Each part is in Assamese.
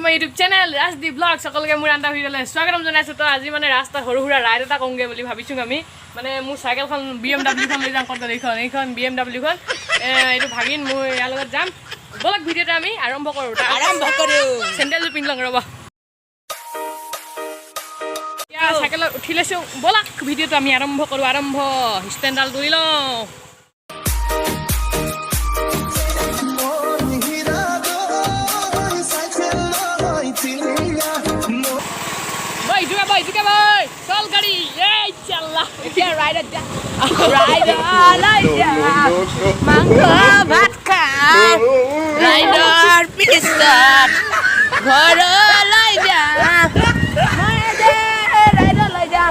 my YouTube channel Rajdeep Vlog সকলকে মোৰ আন্তা ভিডিঅ'লৈ স্বাগতম জনাইছো তো আজি মানে ৰাস্তা সৰু সুৰা ৰাইড এটা কংগে বুলি ভাবিছো আমি মানে মোৰ সাইকেলখন BMW খন লৈ যাম কত এইখন BMW খন এইটো ভাগিন মই ইয়াৰ লগত যাম বলক ভিডিঅ'টা আমি আৰম্ভ কৰো চেন্ডেল পিন লং ৰবা ইয়া সাইকেল উঠিলেছো বলক ভিডিঅ'টো আমি আৰম্ভ কৰো ষ্টেণ্ডাল তুলি লওঁ Boy, sol gari, yey challa. Kia rider ja. Rider laja. Mangko bhat kha. Rider pisat. Ghar laja. Rider laja.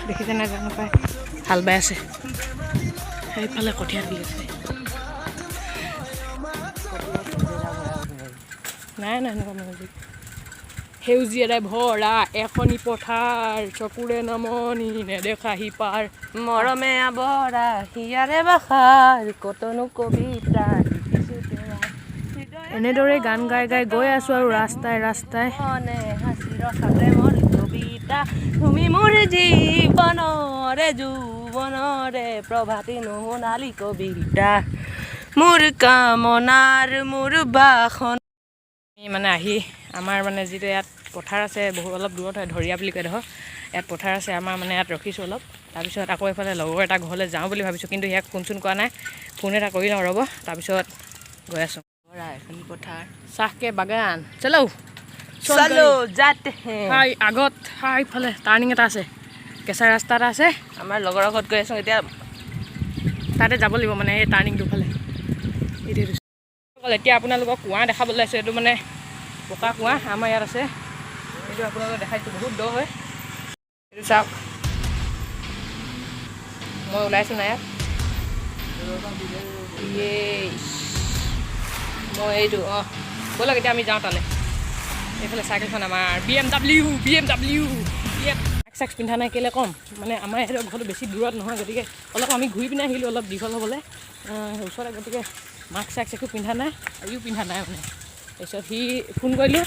দেখিছে না জানো পায় হাল বাই আছে সেইফালে কঠিয়াৰ বিল আছে নাই নাই সেউজীয়াৰে ভৰা এখনি পথাৰ চকুৰে নামনি নেদেখা সিপাৰ মৰমে আৱৰা হিয়াৰে বাখাৰ কতনো কবিতা এনেদৰে গান গাই গাই গৈ আছো আৰু ৰাস্তাই ৰাস্তাই হাসি ৰখাতে মোৰ কবিতা তুমি মোৰ জীৱনৰে যৌৱনৰে প্ৰভাতী নুশুনালি কবিতা মোৰ কামনাৰ মোৰ বাসন মানে আহি আমাৰ মানে যিটো ইয়াত পথাৰ আছে বহু অলপ দূৰত হয় ধৰিয়া বুলি কয় দেখোন ইয়াত পথাৰ আছে আমাৰ মানে ইয়াত ৰখিছোঁ অলপ তাৰপিছত আকৌ এইফালে লগৰ এটা ঘৰলৈ যাওঁ বুলি ভাবিছোঁ কিন্তু ইয়াক ফোন চোন কৰা নাই ফোন এটা কৰি লওঁ ৰ'ব তাৰপিছত গৈ আছোঁ এখন পথাৰ চাহকে বাগান চলো যাতে হাই আগত হাইফালে টাৰ্ণিং এটা আছে কেঁচা ৰাস্তা এটা আছে আমাৰ লগৰ ঘৰত গৈ আছোঁ এতিয়া তাতে যাব লাগিব মানে এই টাৰ্ণিংটো ফালে এতিয়া আপোনালোকক কুঁৱা দেখাবলৈ আছে এইটো মানে পকা কুঁৱা আমাৰ ইয়াত আছে এইটো আপোনালোকক দেখাইছোঁ বহুত দ হয় এইটো চাওক মই ওলাইছোঁ না ইয়াত মই এইটো ব'লক এতিয়া আমি যাওঁ তালৈ এইফালে চাইকেলখন আমাৰ BMW মাস্ক পিন্ধা নাই কেলৈ ক'ম মানে আমাৰ ইয়াত ঘৰটো বেছি দূৰত নহয় গতিকে অলপ আমি ঘূৰি পিনে আহিলোঁ অলপ দীঘল হ'বলৈ ওচৰতে গতিকে মাস্ক একো পিন্ধা নাই ইও পিন্ধা নাই মানে তাৰপিছত সি ফোন কৰিলোঁ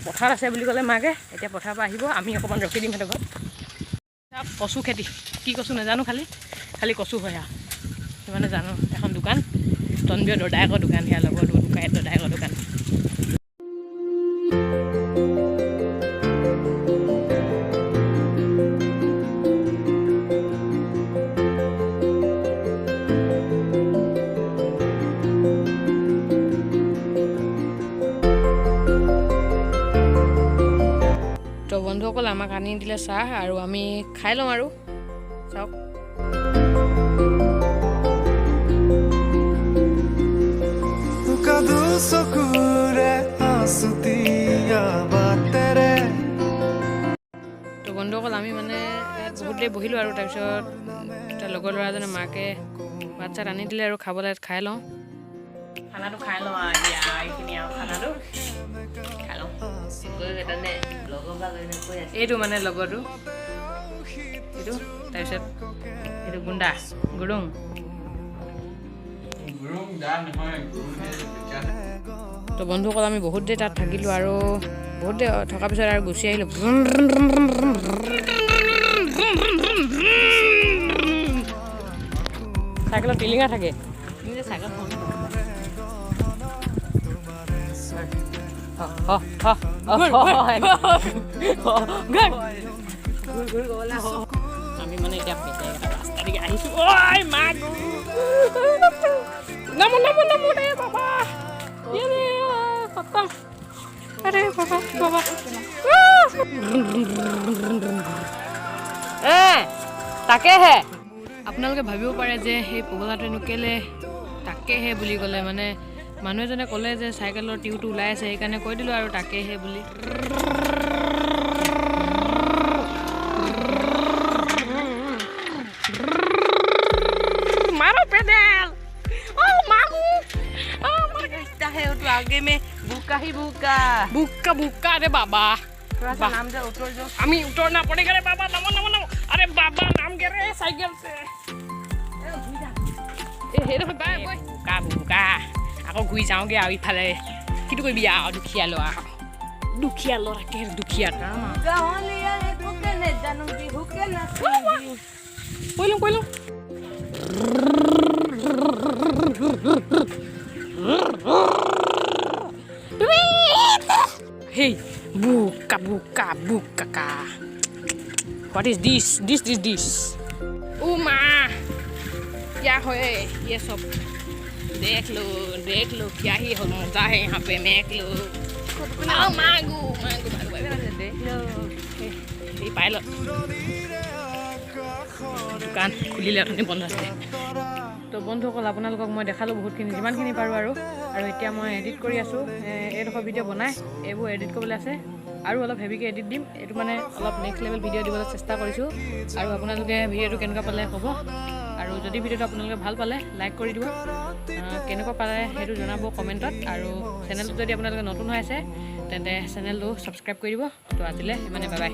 পথাৰ আছে বুলি ক'লে মাকে এতিয়া পথাৰৰ পৰা আহিব আমি অকণমান ৰখি দিম সিহঁতৰ ঘৰত কচু খেতি কি কচু নাজানো খালি কচু হয় আৰু সিমানে জানো এখন দোকান তনবীয় দদায়কৰ দোকান সেয়া লগৰ দদায়কৰ দোকান তো বন্ধুসকল আমাক আনি দিলে চাহ আৰু আমি খাই লওঁ আৰু চাওক তো বন্ধুসকল আমি মানে বহুত দেৰি বহিলোঁ আৰু তাৰপিছত এটা লগৰ ল'ৰাজনে মাকে ভাত চাত আনি দিলে আৰু খাবলৈ খাই লওঁ খানাটো খাই লওঁ এইখিনি আৰু খানাটো খাই লওঁ এইটো মানে লগৰটো এইটো তাৰপিছত এইটো গুণ্ডা গুৰুং তো বন্ধুসকল আমি বহুত দেৰি তাত থাকিলোঁ আৰু বহুত দেৰি থকাৰ পিছত আৰু গুচি আহিলোঁ চাইকেলত টিলিঙা থাকে চাইকেল আমি মানে এতিয়া ৰাস্তালৈকে আহিছোঁ ঐ মা নামো দে বাবা খতম আৰে বাবা তাকেহে আপোনালোকে ভাবিব পাৰে যে সেই পগলাটোৱেনো কেলে তাকেহে বুলি ক'লে মানে মানুহ এজনে ক'লে যে চাইকেলৰ টিউটো ওলাই আছে সেইকাৰণে কৈ দিলোঁ আৰু তাকেহে বুলি मारो पेडल ओ मागू ओ लगता है तो आगे में बुका ही बुका बुक्का बुक्का अरे बाबा थोड़ा सा नाम से उतर जो हमें उतरना पड़ेगा रे बाबा नमो अरे बाबा नाम के रे साइकिल से ए हे रे बाय बाय बुका बुका আকৌ ঘুই যাওঁগে আৰু ইফালে কিটো কৰিবি আৰু দুখীয়া ল'ৰাকে দুখীয়া কাম গাঁৱলীয়া একোকে নেজানো বিহুকে নাচি কৈলো Hey, buka. What is this? This. Uma, क्या है ये सब? देख लो क्या ही हो मजा है यहाँ पे देख लो। मांगू देख लो। ये पायलट दुकान खुलिলে আপুনি বন্ধ আছে তো বন্ধুসকল আপোনালোকক মই দেখালোঁ বহুতখিনি যিমানখিনি পাৰোঁ আৰু এতিয়া মই এডিট কৰি আছোঁ এইডোখৰ ভিডিঅ' বনাই এইবোৰ এডিট কৰিবলৈ আছে আৰু অলপ হেভিকৈ এডিট দিম এইটো মানে অলপ নেক্সট লেভেল ভিডিঅ' দিবলৈ চেষ্টা কৰিছোঁ আৰু আপোনালোকে ভিডিঅ'টো কেনেকুৱা পালে হ'ব আৰু যদি ভিডিঅ'টো আপোনালোকে ভাল পালে লাইক কৰি দিব কেনেকুৱা পালে সেইটো জনাব কমেণ্টত আৰু চেনেলটো যদি আপোনালোকে নতুন হৈ আছে তেন্তে চেনেলটো ছাবস্ক্ৰাইব কৰি দিব তো আজিলৈ ইমানে বাই বাই